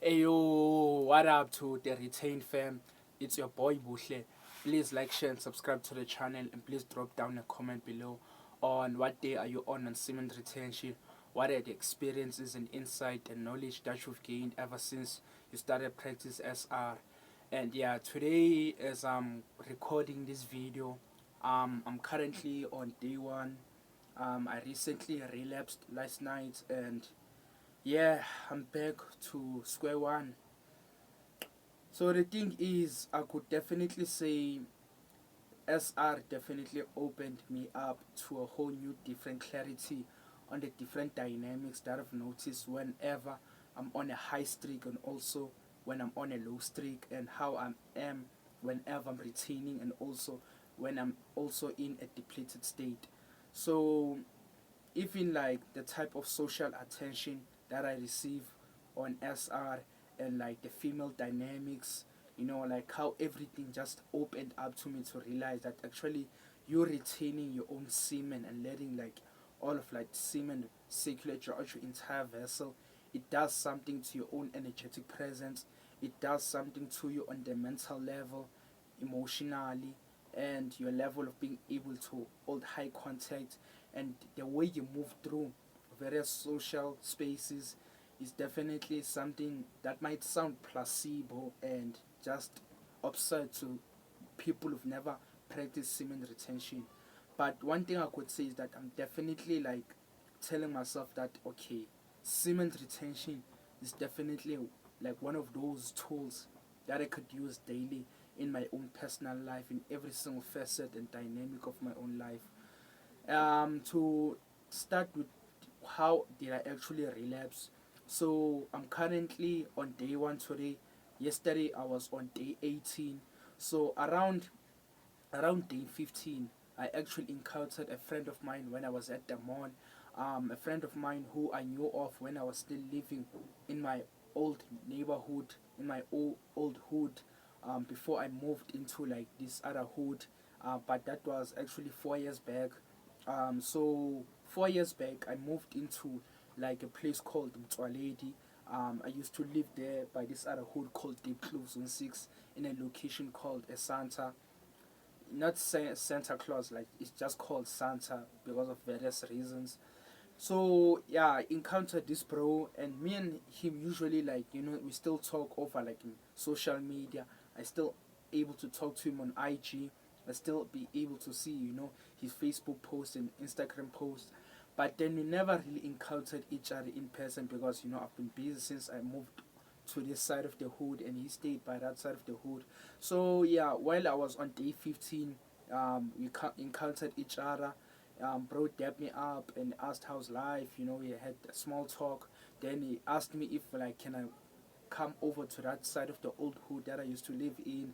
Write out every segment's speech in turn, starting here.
Ayo, what up to the retained fam? It's your boy Bushle. Please like, share, and subscribe to the channel, and please drop down a comment below on what day are you on Semen Retention. What are the experiences and insight and knowledge that you've gained ever since you started practice SR? And yeah, today as I'm recording this video, I'm currently on day one. I recently relapsed last night, and yeah, I'm back to square one. So the thing is, I could definitely say SR definitely opened me up to a whole new different clarity on the different dynamics that I've noticed whenever I'm on a high streak, and also when I'm on a low streak, and how I am whenever I'm retaining, and also when I'm also in a depleted state. So even like the type of social attention that I receive on SR, and like the female dynamics, like how everything just opened up to me to realize that actually you're retaining your own semen and letting like all of like semen circulate throughout your entire vessel. It does something to your own energetic presence. It does something to you on the mental level, emotionally, and your level of being able to hold high contact, and the way you move through various social spaces is definitely something that might sound placebo and just absurd to people who've never practiced semen retention. But one thing I could say is that I'm definitely like telling myself that okay, semen retention is definitely like one of those tools that I could use daily in my own personal life, in every single facet and dynamic of my own life. To start with, how did I actually relapse? So I'm currently on day one today. Yesterday I was on day 18. So around day 15, I actually encountered a friend of mine when I was at the mall. A friend of mine who I knew of when I was still living in my old neighborhood, in my old hood, before I moved into like this other hood. But that was actually 4 years back. So 4 years back, I moved into like a place called Mtswaledi. I used to live there by this other hood called Deep Kloof Zone 6, in a location called a Santa. Not Santa Claus, like it's just called Santa because of various reasons. So yeah, I encountered this bro, and me and him usually like we still talk over like in social media. I still able to talk to him on IG. I still be able to see his Facebook posts and Instagram posts. But then we never really encountered each other in person because I've been busy since I moved to this side of the hood, and he stayed by that side of the hood. So yeah, while I was on day 15, we encountered each other. Bro dapped me up and asked how's life. We had a small talk. Then he asked me if like can I come over to that side of the old hood that I used to live in.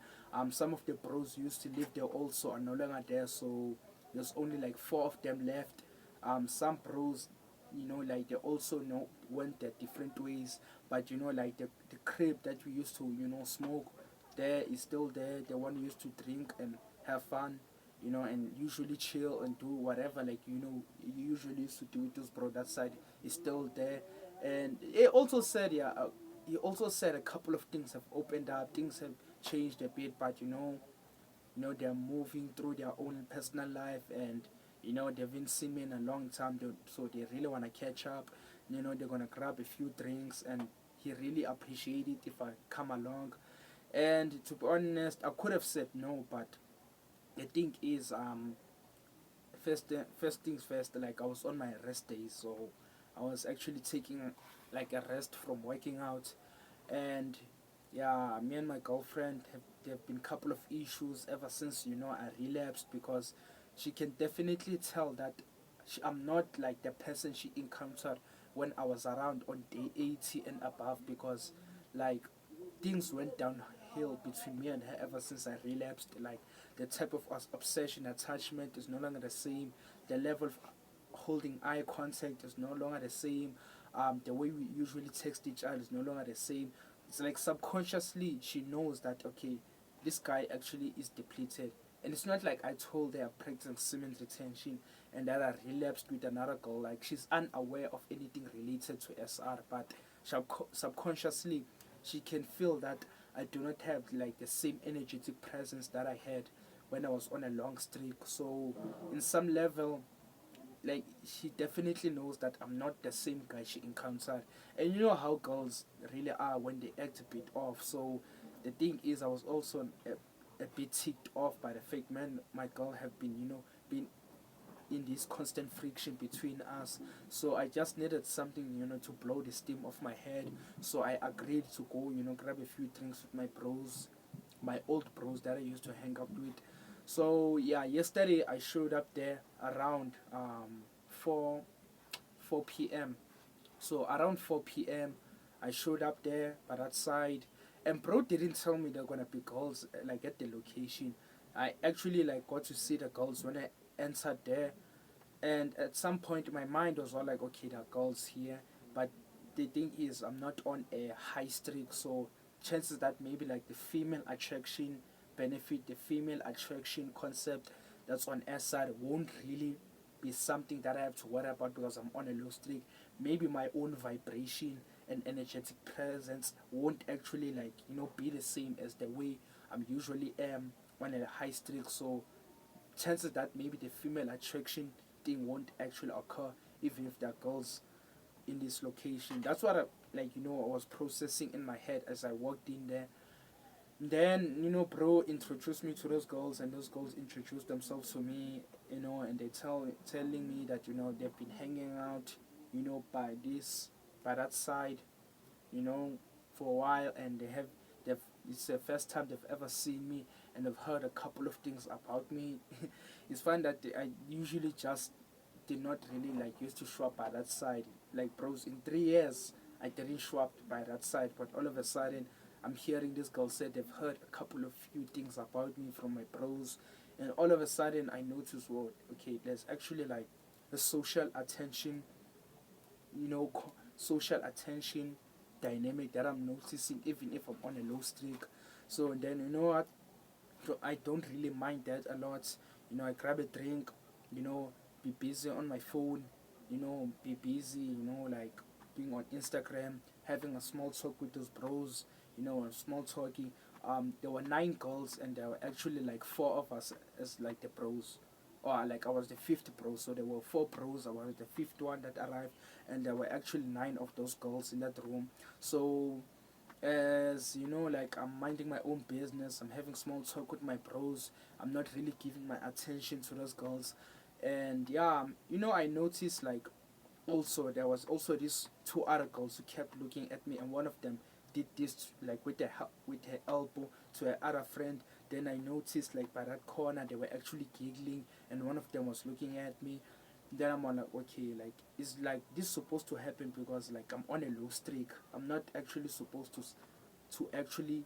Some of the bros used to live there also are no longer there, so there's only like four of them left. Some bros, like they also went their different ways, but like the crib that we used to smoke there is still there. The one we used to drink and have fun, and usually chill and do whatever like you usually used to do with this bro. That side is still there, and it also said yeah. He also said a couple of things have opened up, things have changed a bit, but they're moving through their own personal life, and they've been seeing me in a long time, so they really want to catch up. They're gonna grab a few drinks, and he really appreciate it if I come along. And to be honest, I could have said no, but the thing is, first things first, like I was on my rest days, so I was actually taking like a rest from working out. And yeah, me and my girlfriend have there have been a couple of issues ever since I relapsed, because she can definitely tell that I'm not like the person she encountered when I was around on day 80 and above, because like things went downhill between me and her ever since I relapsed. Like the type of obsession, attachment is no longer the same. The level of holding eye contact is no longer the same. The way we usually text each other is no longer the same. It's like subconsciously she knows that okay, this guy actually is depleted. And it's not like I told her I'm pregnant semen retention and that I relapsed with another girl. Like she's unaware of anything related to SR, but subconsciously she can feel that I do not have like the same energetic presence that I had when I was on a long streak. So in some level, like she definitely knows that I'm not the same guy she encountered. And you know how girls really are when they act a bit off. So the thing is, I was also a bit ticked off by the fact, man, my girl have been, been in this constant friction between us. So I just needed something, to blow the steam off my head. So I agreed to go, grab a few drinks with my bros, my old bros that I used to hang out with. So yeah, yesterday I showed up there around 4 4 p.m. So around 4 p.m. I showed up there by that side, and bro didn't tell me there gonna be girls like at the location. I actually like got to see the girls when I entered there, and at some point my mind was all like, okay, there are girls here, but the thing is I'm not on a high streak, so chances that maybe like the female attraction benefit, the female attraction concept that's on S side won't really be something that I have to worry about because I'm on a low streak. Maybe my own vibration and energetic presence won't actually like be the same as the way I'm usually am on a high streak. So chances that maybe the female attraction thing won't actually occur even if there are girls in this location. That's what I was processing in my head as I walked in there. Then bro introduced me to those girls, and those girls introduced themselves to me, and they telling me that they've been hanging out, by that side, you know, for a while, and they've it's the first time they've ever seen me, and they've heard a couple of things about me. It's fun that I usually just did not really like used to show up by that side. Like bros, in 3 years I didn't show up by that side, but all of a sudden I'm hearing this girl say they've heard a couple of few things about me from my bros, and all of a sudden I notice, well, okay, there's actually like the social attention, social attention dynamic that I'm noticing even if I'm on a low streak. So then you know what, so I don't really mind that a lot. I grab a drink, be busy on my phone, be busy, like being on Instagram, having a small talk with those bros, a small talking. There were 9 girls, and there were actually like 4 of us as like the bros. Or like I was the fifth bro, so there were 4 bros. I was the fifth one that arrived, and there were actually 9 of those girls in that room. So as like I'm minding my own business, I'm having small talk with my bros, I'm not really giving my attention to those girls. And yeah, I noticed like also there was also these 2 other girls who kept looking at me, and one of them did this like with her elbow to her other friend. Then I noticed like by that corner they were actually giggling, and one of them was looking at me. Then I'm on like, okay, like it's like this supposed to happen because like I'm on a low streak. I'm not actually supposed to actually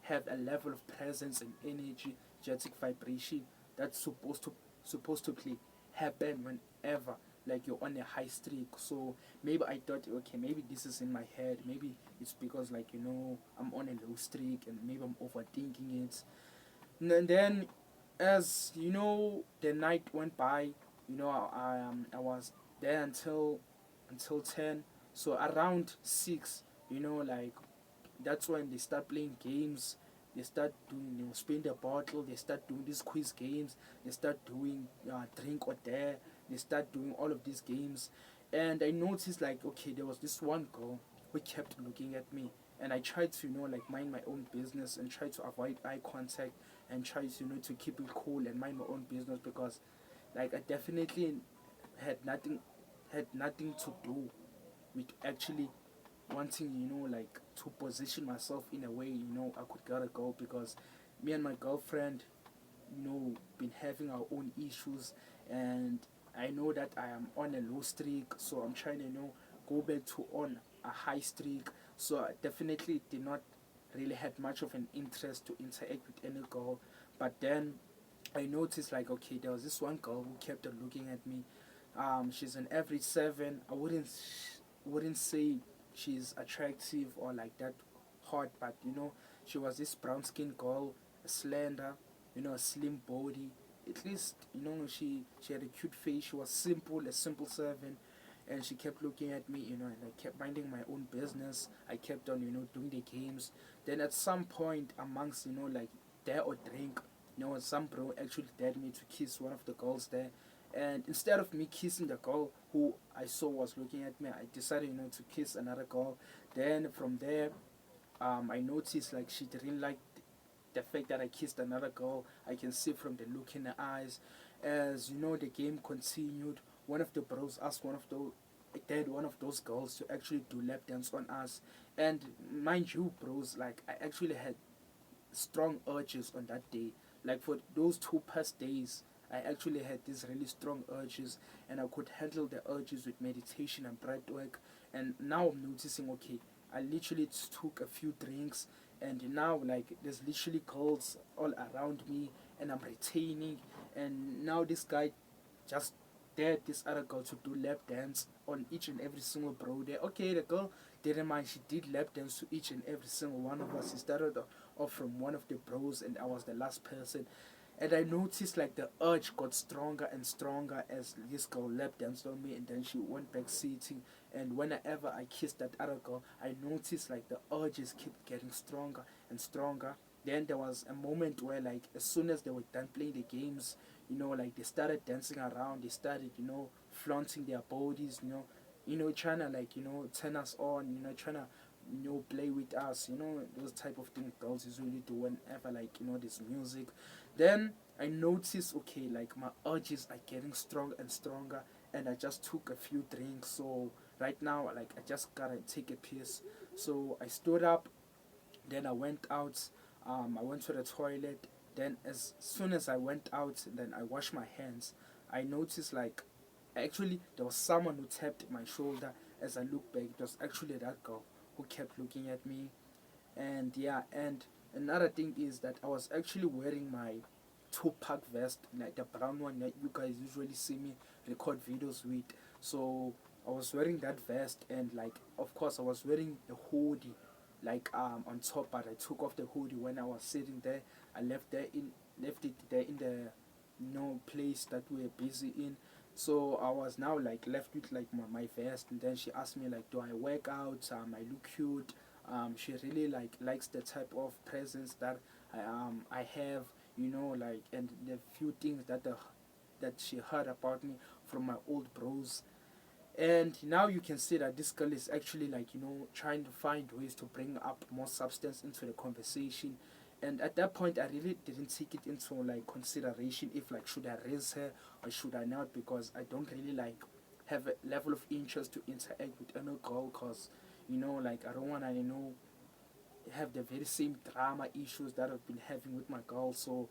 have a level of presence and energy, energetic vibration that's supposed to happen whenever like you're on a high streak. So maybe I thought, okay, maybe this is in my head. Maybe it's because like I'm on a low streak, and maybe I'm overthinking it. And then as the night went by, I was there until 10. So around 6, like that's when they start playing games. They start doing, spin the bottle. They start doing these quiz games. They start doing drink or dare. They start doing all of these games. And I noticed like, okay, there was this one girl who kept looking at me, and I tried to like mind my own business and try to avoid eye contact, and try to to keep it cool and mind my own business, because like I definitely had nothing had nothing to do with actually wanting like to position myself in a way I could get a girl, because me and my girlfriend been having our own issues, and I know that I am on a low streak, so I'm trying to go back to on a high streak. So I definitely did not really had much of an interest to interact with any girl. But then I noticed like, okay, there was this one girl who kept on looking at me. She's an average 7. I wouldn't say she's attractive or like that hot, but she was this brown skinned girl, slender, a slim body. At least she had a cute face. She was simple, a simple 7, and she kept looking at me, and I kept minding my own business. I kept on, doing the games. Then at some point amongst, like dare or drink, some bro actually dared me to kiss one of the girls there. And instead of me kissing the girl who I saw was looking at me, I decided, to kiss another girl. Then from there, I noticed like she didn't like the fact that I kissed another girl. I can see from the look in her eyes. As the game continued. One of the bros asked one of those girls to actually do lap dance on us. And mind you, bros, like I actually had strong urges on that day. Like for those 2 past days, I actually had these really strong urges, and I could handle the urges with meditation and breath work. And now I'm noticing, okay, I literally took a few drinks, and now like there's literally girls all around me, and I'm retaining. And now this guy just dared this other girl to do lap dance on each and every single bro there. Okay, the girl didn't mind. She did lap dance to each and every single one of us. She started off from one of the bros, and I was the last person. And I noticed like the urge got stronger and stronger as this girl lap danced on me, and then she went back sitting. And whenever I kissed that other girl, I noticed like the urges kept getting stronger and stronger. Then there was a moment where like as soon as they were done playing the games, like they started dancing around, they started, flaunting their bodies, trying to like, turn us on, trying to, play with us, those type of things girls usually do whenever like, there's music. Then I noticed, okay, like my urges are getting stronger and stronger, and I just took a few drinks. So right now, like I just gotta take a piss. So I stood up, then I went out. I went to the toilet. Then as soon as I went out, then I washed my hands. I noticed like actually there was someone who tapped my shoulder. As I looked back, it was actually that girl who kept looking at me. And yeah, and another thing is that I was actually wearing my Tupac vest, like the brown one that you guys usually see me record videos with. So I was wearing that vest, and like of course I was wearing a hoodie like on top, but I took off the hoodie when I was sitting there. I left it there in the place that we were busy in. So I was now like left with like my vest, and then she asked me like, do I work out? I look cute. She really like likes the type of presence that I have, like, and the few things that she heard about me from my old bros. And now you can see that this girl is actually like, trying to find ways to bring up more substance into the conversation. And at that point, I really didn't take it into like consideration if like should I raise her or should I not, because I don't really like have a level of interest to interact with any girl, because like I don't want to have the very same drama issues that I've been having with my girl. So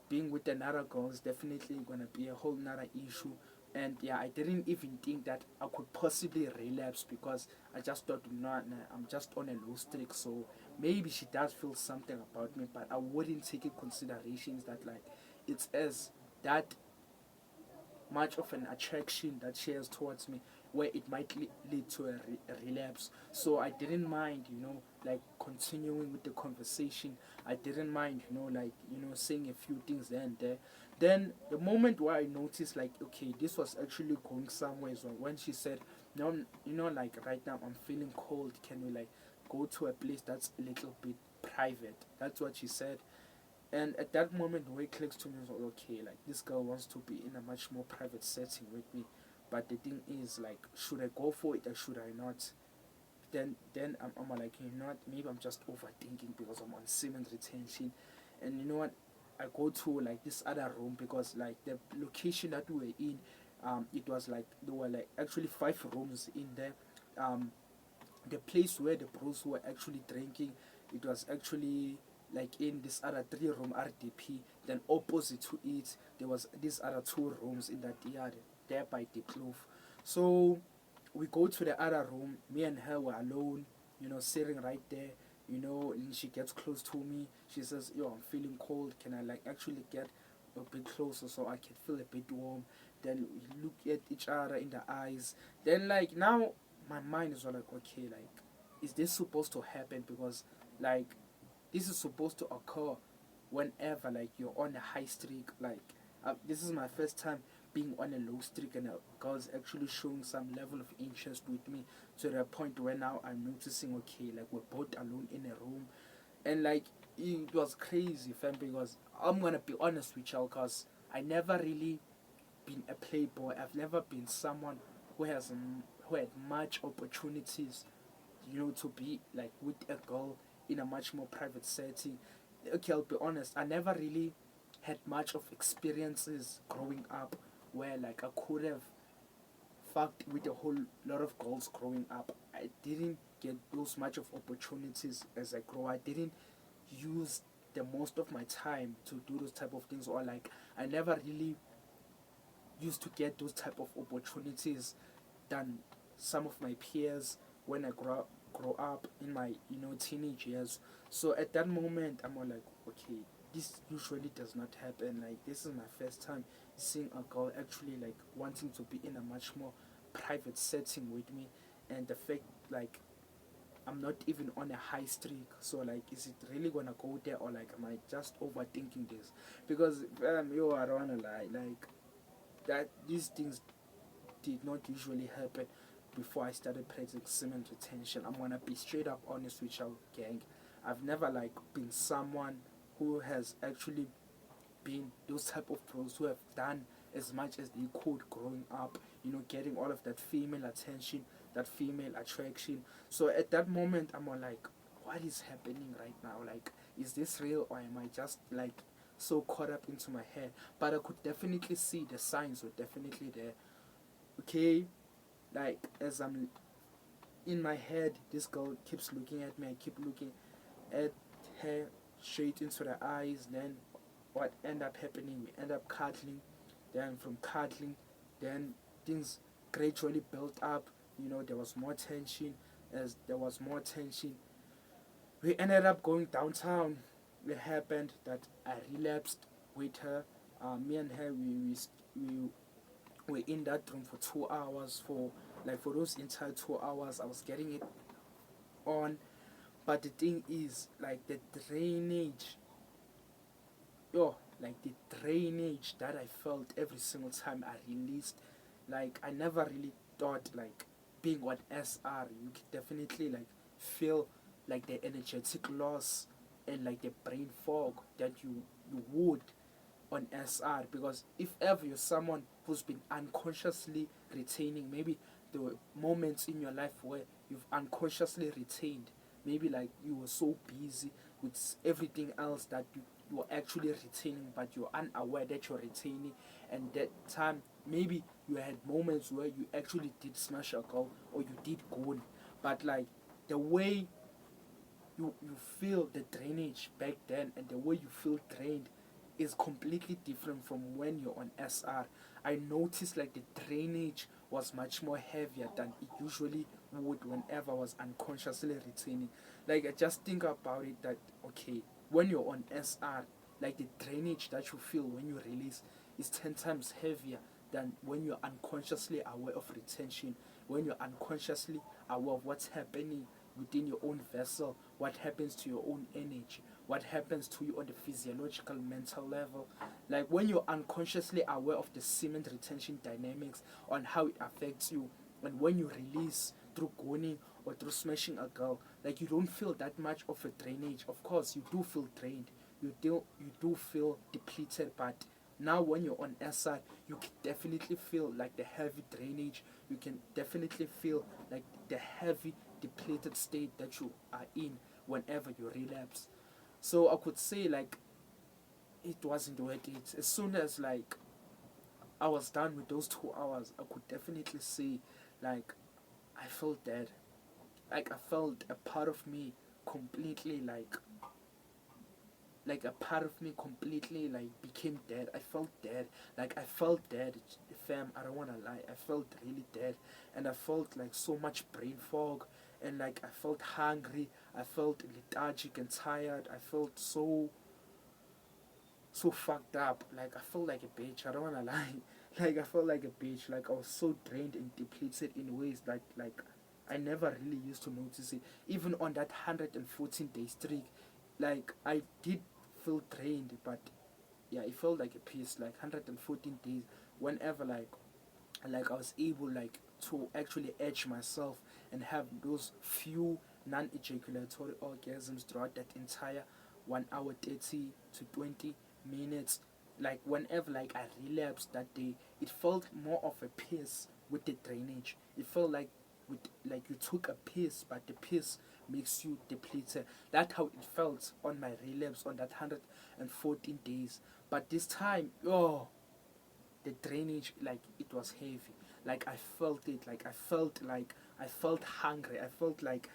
being with another girl is definitely gonna be a whole nother issue. And yeah, I didn't even think that I could possibly relapse, because I just thought, not, nah, I'm just on a low streak. So maybe she does feel something about me, but I wouldn't take in considerations that like it's as that much of an attraction that she has towards me, where it might lead to a relapse. So I didn't mind, like continuing with the conversation. I didn't mind, like, saying a few things there and there. Then the moment where I noticed, like, okay, this was actually going somewhere, is when she said, no, like right now I'm feeling cold. Can we like go to a place that's a little bit private? That's what she said. And at that moment, the way it clicks to me was like, okay, like this girl wants to be in a much more private setting with me. But the thing is, like, should I go for it or should I not? Then I'm like, maybe I'm just overthinking because I'm on semen retention. And you know what? I go to like this other room, because like the location that we were in, it was like there were like actually 5 rooms in there. Um, the place where the bros were actually drinking, it was actually like in this other 3 room RDP. Then opposite to it, there was these other 2 rooms in that yard there by the kloof. So we go to the other room. Me and her were alone, sitting right there. And she gets close to me. She says, "Yo, I'm feeling cold. Can I like actually get a bit closer so I can feel a bit warm?" Then we look at each other in the eyes. Then like now my mind is all like, okay, like, is this supposed to happen? Because like this is supposed to occur whenever like you're on a high streak. Like this is my first time being on a low streak and a girl's actually showing some level of interest with me, to the point where now I'm noticing, okay, like we're both alone in a room. And like it was crazy, fam, because I'm gonna be honest with y'all, cause I never really been a playboy. I've never been someone who who had much opportunities, to be like with a girl in a much more private setting. Okay, I'll be honest, I never really had much of experiences growing up where like I could have fucked with a whole lot of girls growing up. I didn't get those much of opportunities as I grow. I didn't use the most of my time to do those type of things, or like I never really used to get those type of opportunities than some of my peers when I grow up in my teenage years. So at that moment I'm all like, okay, this usually does not happen. Like this is my first time seeing a girl actually like wanting to be in a much more private setting with me, and the fact like I'm not even on a high streak. So like, is it really gonna go there, or like am I just overthinking this? Because yo, I don't wanna lie, like that these things did not usually happen before I started practicing semen retention. I'm gonna be straight up honest with y'all, gang. I've never like been someone who has actually been those type of pros who have done as much as they could growing up, getting all of that female attention, that female attraction. So at that moment I'm all like, what is happening right now? Like, is this real, or am I just like so caught up into my head? But I could definitely see the signs were definitely there. Okay, like as I'm in my head, this girl keeps looking at me. I keep looking at her straight into the eyes. Then what end up happening? We end up cuddling. Then from cuddling, then things gradually built up. There was more tension. As there was more tension, we ended up going downtown. It happened that I relapsed with her. Me and her, we were in that room for 2 hours. For those entire 2 hours, I was getting it on. But the thing is, like the drainage, like the drainage that I felt every single time I released, like I never really thought like being on SR, you could definitely like feel like the energetic loss and like the brain fog that you would on SR. Because if ever you're someone who's been unconsciously retaining, maybe the moments in your life where you've unconsciously retained, maybe like you were so busy with everything else that you were actually retaining, but you're unaware that you're retaining. And that time maybe you had moments where you actually did smash a girl or you did goal, but like the way you feel the drainage back then and the way you feel drained is completely different from when you're on SR. I noticed like the drainage was much more heavier than it usually would whenever I was unconsciously retaining. Like I just think about it that okay, when you're on SR, like the drainage that you feel when you release is 10 times heavier than when you're unconsciously aware of retention, when you're unconsciously aware of what's happening within your own vessel, what happens to your own energy, what happens to you on the physiological, mental level. Like when you're unconsciously aware of the semen retention dynamics, on how it affects you, and when you release through goning or through smashing a girl, like you don't feel that much of a drainage. Of course, you do feel drained, you do feel depleted, but now when you're on SR, you can definitely feel like the heavy drainage. You can definitely feel like the heavy depleted state that you are in whenever you relapse. So I could say like it wasn't worth it. As soon as like I was done with those 2 hours, I could definitely say like I felt dead. Like I felt a part of me completely like a part of me completely like became dead. I felt dead. Like I felt dead, fam. I don't wanna lie. I felt really dead, and I felt like so much brain fog, and like I felt hungry. I felt lethargic and tired. I felt so fucked up. Like I felt like a bitch. I don't wanna lie. Like I felt like a bitch. Like I was so drained and depleted in ways that like I never really used to notice it. Even on that 114-day streak, like I did feel drained, but yeah, it felt like a piece. Like 114 days whenever like I was able like to actually edge myself and have those few non-ejaculatory orgasms throughout that entire 1 hour 30 to 20 minutes. Like whenever like I relapsed that day, it felt more of a piss with the drainage. It felt with like you took a piss, but the piss makes you depleted. That's how it felt on my relapse on that 114 days. But this time, oh, the drainage, like it was heavy. Like I felt it. I felt hungry. I felt like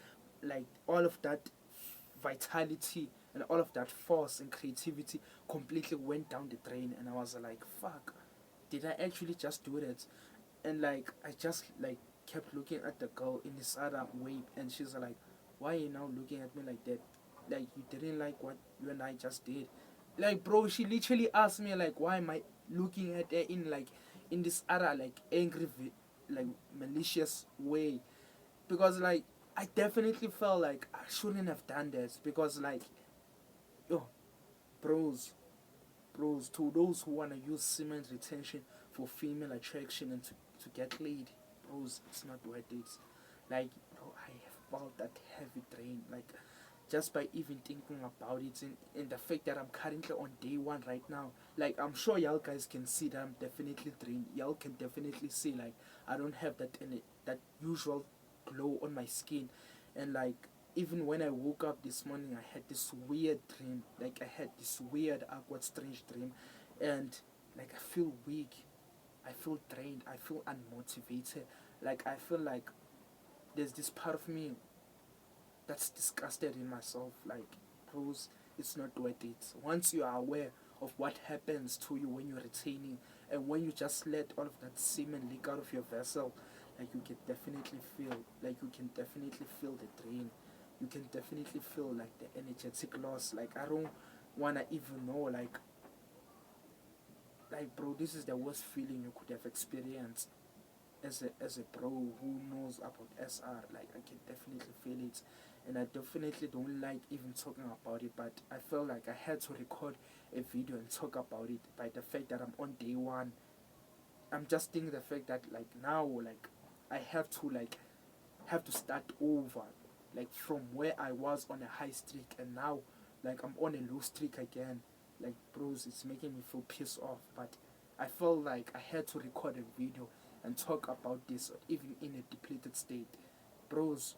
all of that vitality and all of that force and creativity completely went down the drain, and I was like, fuck, did I actually just do that? And like I just like kept looking at the girl in this other way, and she's like, why are you now looking at me like that? Like you didn't like what you and I just did. Like bro, she literally asked me like, why am I looking at her in this other like angry like malicious way? Because like I definitely felt like I shouldn't have done this, because like, yo, bros, to those who wanna use semen retention for female attraction and to get laid, bros, it's not worth it. Like, bro, I have felt that heavy drain, like just by even thinking about it, and the fact that I'm currently on day one right now. Like I'm sure y'all guys can see that I'm definitely drained. Y'all can definitely see like I don't have that usual glow on my skin, and like even when I woke up this morning, I had this weird dream. Like I had this weird, awkward, strange dream, and like I feel weak, I feel drained, I feel unmotivated. Like I feel like there's this part of me that's disgusted in myself. Like, bros, it's not worth it. Once you are aware of what happens to you when you're retaining, and when you just let all of that semen leak out of your vessel, like you can definitely feel the drain. You can definitely feel like the energetic loss. Like I don't wanna even know like bro, this is the worst feeling you could have experienced as a bro who knows about SR. Like I can definitely feel it, and I definitely don't like even talking about it. But I felt like I had to record a video and talk about it. By the fact that I'm on day one, I'm just thinking the fact that like now like I have to start over, like from where I was on a high streak, and now like I'm on a low streak again. Like bros, it's making me feel pissed off. But I felt like I had to record a video and talk about this even in a depleted state. Bros,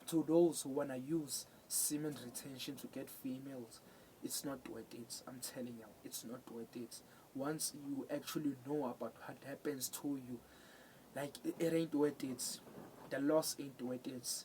to those who wanna use semen retention to get females, it's not worth it. I'm telling you, it's not worth it. Once you actually know about what happens to you, like it ain't worth it. The loss ain't worth it.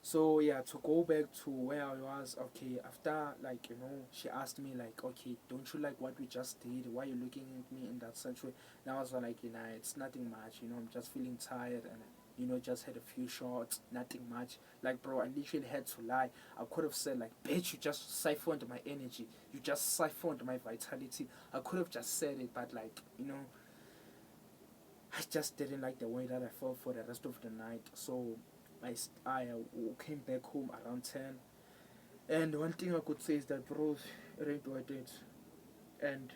So yeah, to go back to where I was, okay, after like, she asked me like, okay, don't you like what we just did? Why are you looking at me in that such way? And I was like, it's nothing much, I'm just feeling tired, and just had a few shots, nothing much. Like bro, I literally had to lie. I could have said like, bitch, you just siphoned my energy, you just siphoned my vitality. I could have just said it, but like, I just didn't like the way that I felt for the rest of the night. So I came back home around 10. And one thing I could say is that, bros, it ain't worth it. And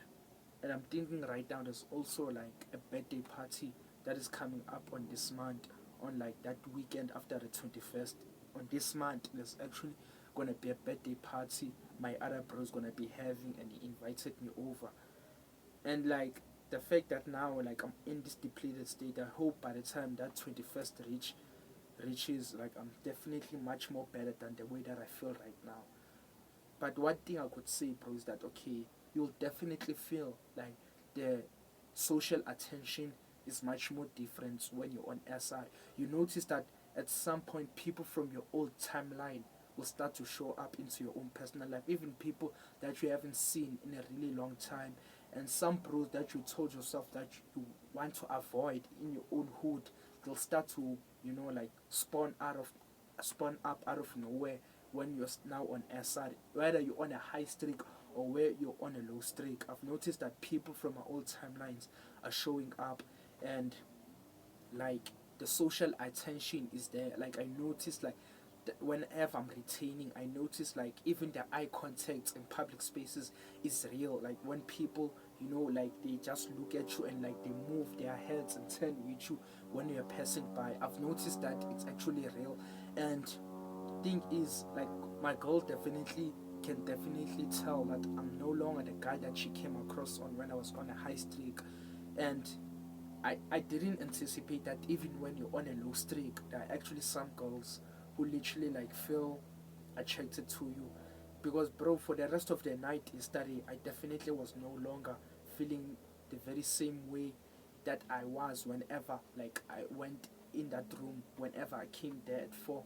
I'm thinking right now there's also like a birthday party that is coming up on this month, on like that weekend after the 21st. On this month, there's actually gonna be a birthday party my other bro's gonna be having, and he invited me over. And like the fact that now like I'm in this depleted state, I hope by the time that 21st reaches, like I'm definitely much more better than the way that I feel right now. But one thing I could say, bro, is that okay, you'll definitely feel like the social attention is much more different when you're on SI. You notice that at some point people from your old timeline will start to show up into your own personal life, even people that you haven't seen in a really long time, and some bros that you told yourself that you want to avoid in your own hood, they'll start to like spawn up out of nowhere when you're now on SR, whether you're on a high streak or where you're on a low streak. I've noticed that people from my old timelines are showing up, and like the social attention is there. Like I notice like whenever I'm retaining, I notice like even the eye contact in public spaces is real. Like when people you know, like they just look at you and like they move their heads and turn with you when you're passing by. I've noticed that it's actually real. And thing is, like, my girl definitely can definitely tell that I'm no longer the guy that she came across on when I was on a high streak. And I didn't anticipate that even when you're on a low streak, there are actually some girls who literally like feel attracted to you. Because bro, for the rest of the night yesterday, I definitely was no longer feeling the very same way that I was whenever like I went in that room, whenever I came there at 4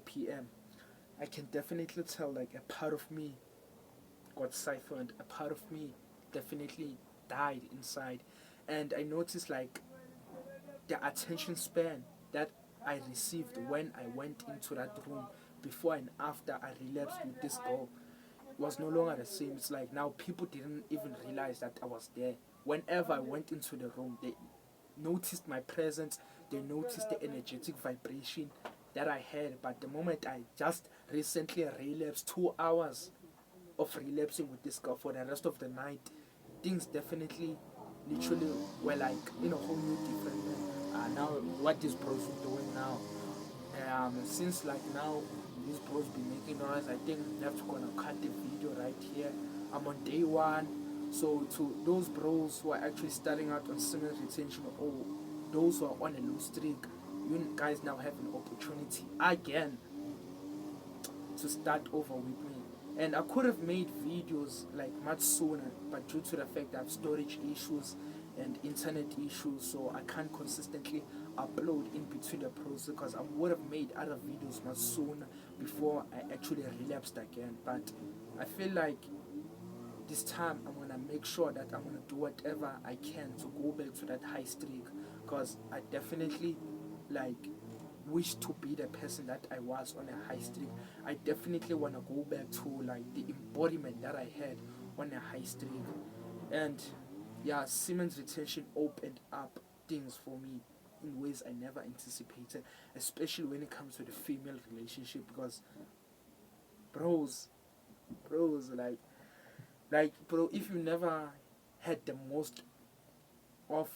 p.m. I can definitely tell like a part of me got siphoned, a part of me definitely died inside. And I noticed like the attention span that I received when I went into that room before and after I relapsed with this girl was no longer the same. It's like now people didn't even realize that I was there. Whenever I went into the room, they noticed my presence, they noticed the energetic vibration that I had. But the moment I just recently relapsed, 2 hours of relapsing with this girl for the rest of the night, things definitely literally were like in a whole new different way. Now what these bros are doing now, since like now these bros be making noise, I think we have to gonna cut the video right here. I'm on day one. So to those bros who are actually starting out on semen retention, or those who are on a low streak, you guys now have an opportunity again to start over with me. And I could have made videos like much sooner, but due to the fact that I have storage issues and internet issues, so I can't consistently upload in between the process, because I would have made other videos much sooner before I actually relapsed again. But I feel like this time I'm gonna make sure that I'm gonna do whatever I can to go back to that high streak, because I definitely like wish to be the person that I was on a high streak. I definitely wanna go back to like the embodiment that I had on a high streak. And yeah, Semen's retention opened up things for me in ways I never anticipated, especially when it comes to the female relationship. Because bros, bros, like bro, if you never had the most of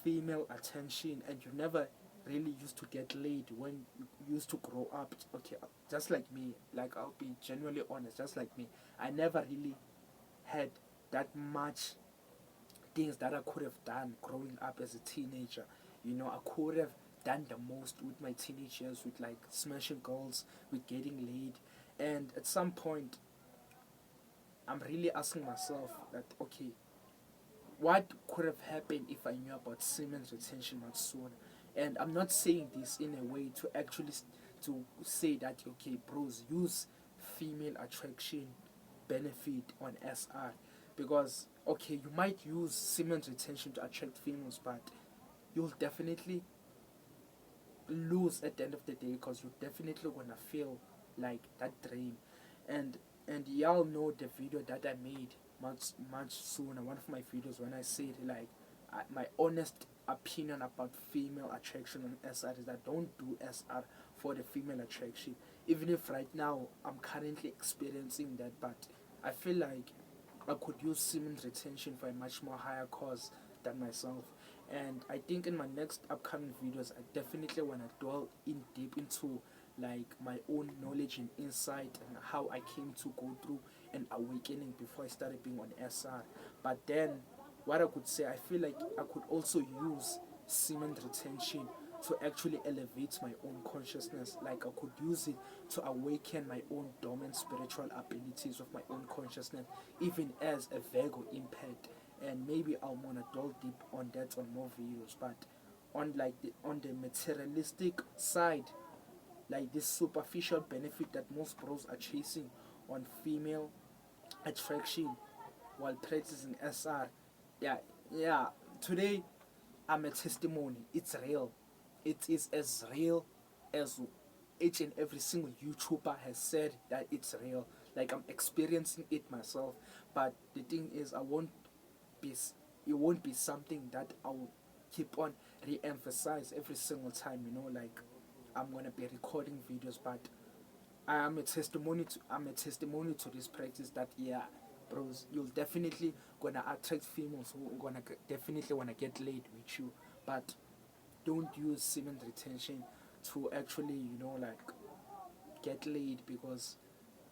female attention and you never really used to get laid when you used to grow up, okay, just like me, like I'll be genuinely honest, just like me, I never really had that much things that I could have done growing up as a teenager. You know, I could have done the most with my teenage years, with like smashing girls, with getting laid. And at some point I'm really asking myself that, okay, what could have happened if I knew about semen's retention much sooner? And I'm not saying this in a way to actually to say that, okay, bros, use female attraction benefit on SR, because okay, you might use semen's retention to attract females, but you'll definitely lose at the end of the day, because you're definitely gonna feel like that drain. and and y'all know the video that I made much sooner, one of my videos, when I said like my honest opinion about female attraction on SR is that don't do SR for the female attraction, even if right now I'm currently experiencing that. But I feel like I could use semen retention for a much more higher cause than myself. And I think in my next upcoming videos, I definitely want to dwell in deep into like my own knowledge and insight and how I came to go through an awakening before I started being on SR. But then what I could say, I feel like I could also use semen retention to actually elevate my own consciousness. Like I could use it to awaken my own dormant spiritual abilities of my own consciousness, even as a Virgo impact. And maybe I'll wanna delve deep on that on more videos. But on like on the materialistic side, like this superficial benefit that most bros are chasing on female attraction while practicing SR, yeah, yeah. Today I'm a testimony. It's real. It is as real as each and every single YouTuber has said that it's real. Like I'm experiencing it myself. But the thing is, be. It won't be something that I will keep on re-emphasize every single time. You know, like I'm gonna be recording videos, but I'm a testimony to this practice that yeah, bros, you'll definitely gonna attract females who gonna definitely wanna get laid with you. But don't use semen retention to actually, like, get laid, because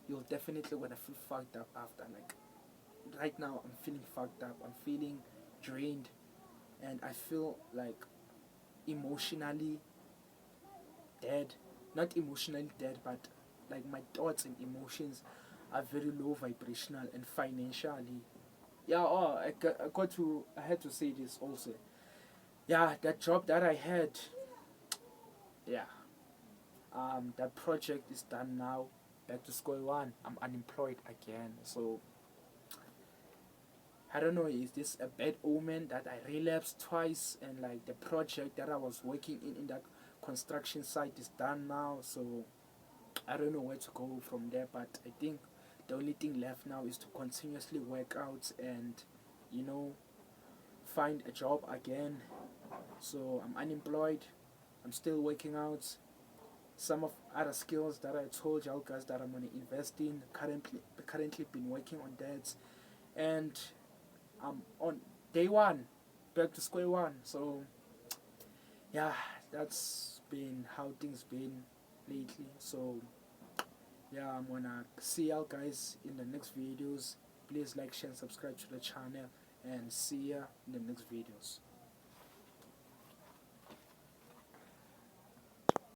you'll definitely gonna feel fucked up after. Like, right now I'm feeling fucked up, I'm feeling drained, and I feel like emotionally dead. Not emotionally dead, but like my thoughts and emotions are very low vibrational, and financially, yeah. Oh, I had to say this also. Yeah, that job that I had, yeah, that project is done now. Back to square one. I'm unemployed again. So I don't know, is this a bad omen that I relapsed twice, and like the project that I was working in that construction site is done now. So I don't know where to go from there, but I think the only thing left now is to continuously work out and, you know, find a job again. So I'm unemployed. I'm still working out. Some of other skills that I told y'all guys that I'm gonna invest in. Currently been working on that, and I'm on day one, back to square one. So yeah, that's been how things been lately. So yeah, I'm gonna see y'all guys in the next videos. Please like, share, and subscribe to the channel, and see ya in the next videos.